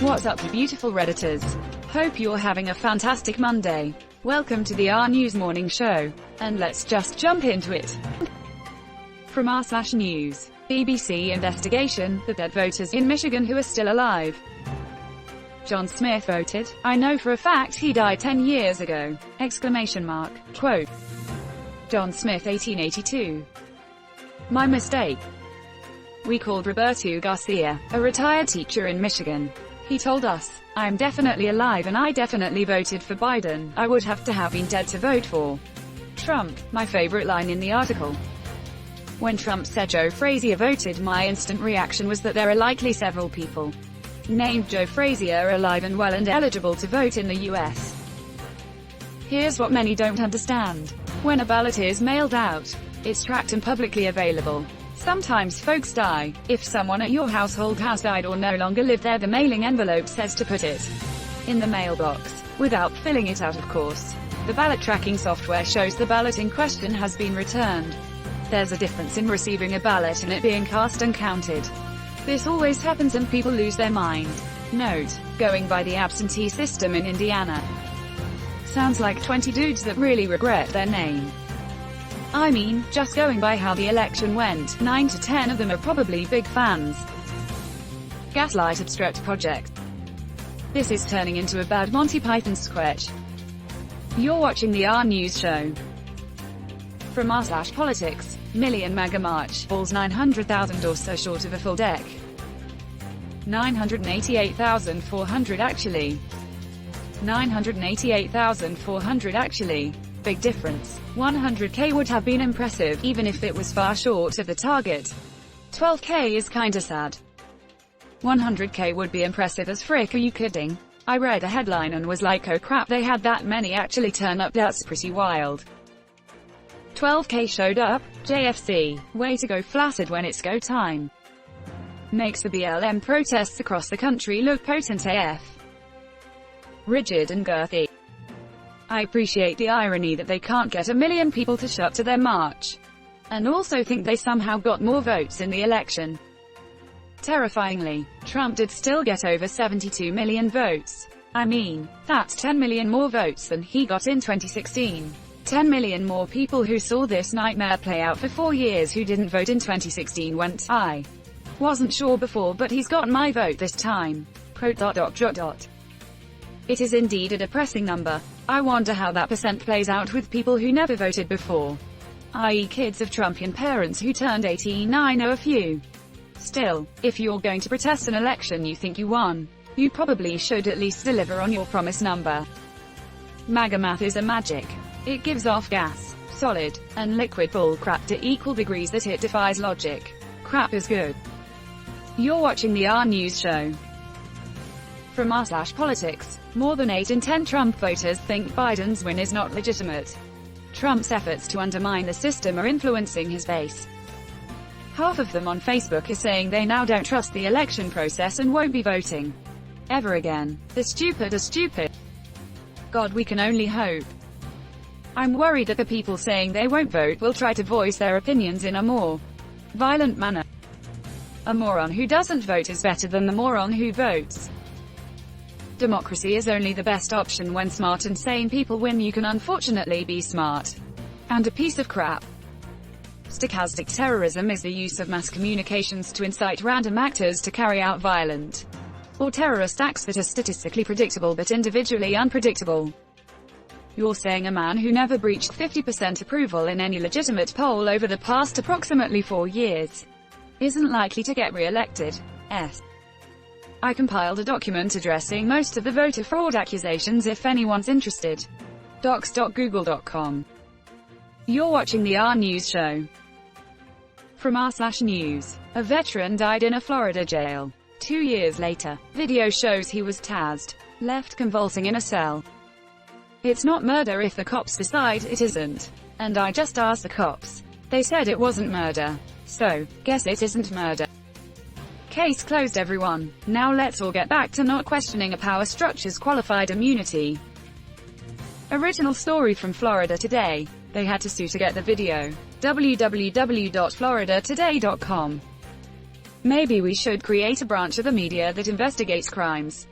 What's up, you beautiful Redditors? Hope you're having a fantastic Monday. Welcome to the RNEWS morning show. And let's just jump into it. From r/news. BBC investigation, the dead voters in Michigan who are still alive. John Smith voted. I know for a fact he died 10 years ago! Exclamation mark. Quote. John Smith 1882. My mistake. We called Roberto Garcia, a retired teacher in Michigan. He told us, I'm definitely alive and I definitely voted for Biden. I would have to have been dead to vote for Trump. My favorite line in the article. When Trump said Joe Frazier voted, my instant reaction was that there are likely several people named Joe Frazier alive and well and eligible to vote in the US. Here's what many don't understand. When a ballot is mailed out, it's tracked and publicly available. Sometimes folks die. If someone at your household has died or no longer live there, the mailing envelope says to put it in the mailbox. Without filling it out, of course. The ballot tracking software shows the ballot in question has been returned. There's a difference in receiving a ballot and it being cast and counted. This always happens and people lose their mind. Note, going by the absentee system in Indiana. Sounds like 20 dudes that really regret their name. I mean, just going by how the election went, 9 to 10 of them are probably big fans. Gaslight Obstruct Project. This is turning into a bad Monty Python sketch. You're watching the RNews show. From r/politics, million MAGA march, falls 900,000 or so short of a full deck. 988,400 actually. 988,400 actually. Big difference. 100k would have been impressive, even if it was far short of the target. 12k is kinda sad. 100k would be impressive as frick, are you kidding? I read a headline and was like, oh crap, they had that many actually turn up, that's pretty wild. 12k showed up? JFC. Way to go, flaccid when it's go time. Makes the BLM protests across the country look potent AF. Rigid and girthy. I appreciate the irony that they can't get 1 million people to show up to their march. And also think they somehow got more votes in the election. Terrifyingly, Trump did still get over 72 million votes. I mean, that's 10 million more votes than he got in 2016. 10 million more people who saw this nightmare play out for 4 years who didn't vote in 2016 went, I wasn't sure before but he's got my vote this time. Quote. It is indeed a depressing number. I wonder how that percent plays out with people who never voted before. I.e. kids of Trumpian parents who turned 18. I know a few. Still, if you're going to protest an election you think you won, you probably should at least deliver on your promise number. MAGA math is a magic. It gives off gas, solid, and liquid bullcrap to equal degrees that it defies logic. Crap is good. You're watching the RNews show. From r/politics, more than 8 in 10 Trump voters think Biden's win is not legitimate. Trump's efforts to undermine the system are influencing his base. Half of them on Facebook are saying they now don't trust the election process and won't be voting ever again. The stupid are stupid. God, we can only hope. I'm worried that the people saying they won't vote will try to voice their opinions in a more violent manner. A moron who doesn't vote is better than the moron who votes. Democracy is only the best option when smart and sane people win. You can unfortunately be smart and a piece of crap. Stochastic terrorism is the use of mass communications to incite random actors to carry out violent or terrorist acts that are statistically predictable but individually unpredictable. You're saying a man who never breached 50% approval in any legitimate poll over the past approximately 4 years isn't likely to get re-elected? I compiled a document addressing most of the voter fraud accusations if anyone's interested. docs.google.com. You're watching the RNews show. From r/news. A veteran died in a Florida jail. 2 years later, video shows he was tased, left convulsing in a cell. It's not murder if the cops decide it isn't. And I just asked the cops. They said it wasn't murder. So, guess it isn't murder. Case closed, everyone. Now let's all get back to not questioning a power structure's qualified immunity. Original story from Florida Today. They had to sue to get the video. www.floridatoday.com. Maybe we should create a branch of the media that investigates crimes.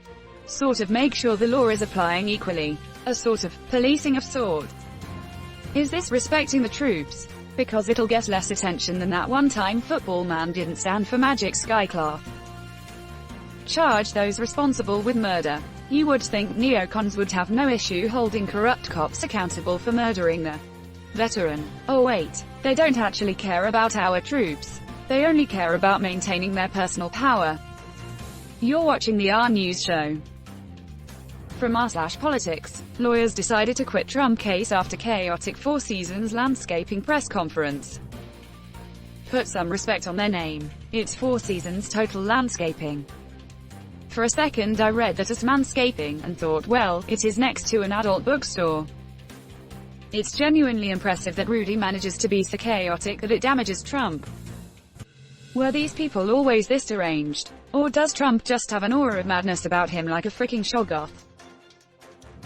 sort of make sure the law is applying equally. A sort of policing of sorts. Is this respecting the troops? Because it'll get less attention than that one-time football man didn't stand for Magic Skycloth. Charge those responsible with murder. You would think neocons would have no issue holding corrupt cops accountable for murdering the veteran. Oh wait, they don't actually care about our troops. They only care about maintaining their personal power. You're watching the RNEWS show. From r/politics, lawyers decided to quit Trump case after chaotic Four Seasons landscaping press conference. Put some respect on their name. It's Four Seasons Total Landscaping. For a second I read that as manscaping, and thought, well, it is next to an adult bookstore. It's genuinely impressive that Rudy manages to be so chaotic that it damages Trump. Were these people always this deranged? Or does Trump just have an aura of madness about him like a freaking shoggoth?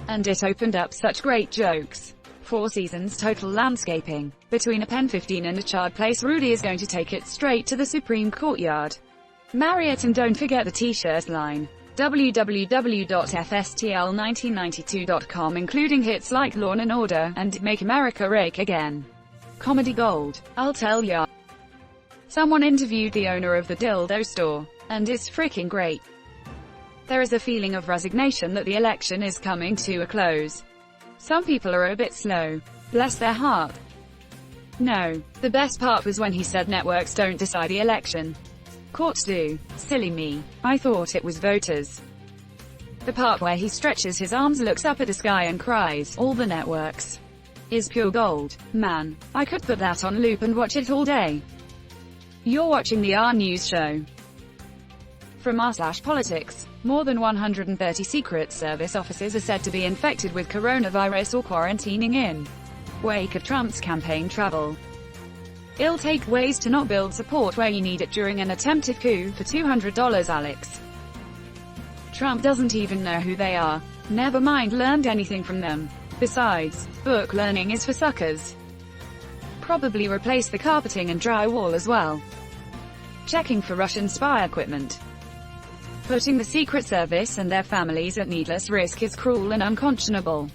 And it opened up such great jokes. Four Seasons Total Landscaping. Between a Pen 15 and a Chard Place, Rudy is going to take it straight to the Supreme Courtyard. Marriott, and don't forget the t-shirt line. www.fstl1992.com, including hits like Law and Order and Make America Rake Again. Comedy gold. I'll tell ya. Someone interviewed the owner of the dildo store, and it's freaking great. There is a feeling of resignation that the election is coming to a close. Some people are a bit slow. Bless their heart. No, the best part was when he said networks don't decide the election. Courts do. Silly me. I thought it was voters. The part where he stretches his arms, looks up at the sky and cries, "All the networks," is pure gold. Man, I could put that on loop and watch it all day. You're watching the RNEWS show. From r/politics, more than 130 Secret Service officers are said to be infected with coronavirus or quarantining in wake of Trump's campaign travel. It'll take ways to not build support where you need it during an attempted coup for $200, Alex. Trump doesn't even know who they are. Never mind learned anything from them. Besides, book learning is for suckers. Probably replace the carpeting and drywall as well. Checking for Russian spy equipment. Putting the Secret Service and their families at needless risk is cruel and unconscionable.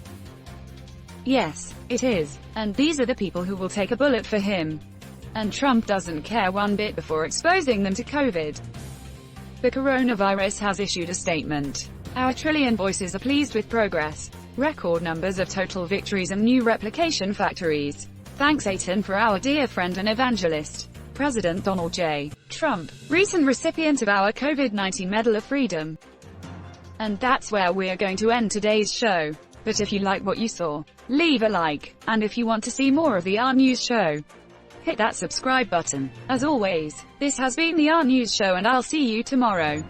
Yes, it is. And these are the people who will take a bullet for him. And Trump doesn't care one bit before exposing them to COVID. The coronavirus has issued a statement. Our trillion voices are pleased with progress. Record numbers of total victories and new replication factories. Thanks Satan for our dear friend and evangelist, President Donald J. Trump, recent recipient of our COVID-19 Medal of Freedom. And that's where we're going to end today's show. But if you like what you saw, leave a like. And if you want to see more of the RNEWS show, hit that subscribe button. As always, this has been the RNEWS show, and I'll see you tomorrow.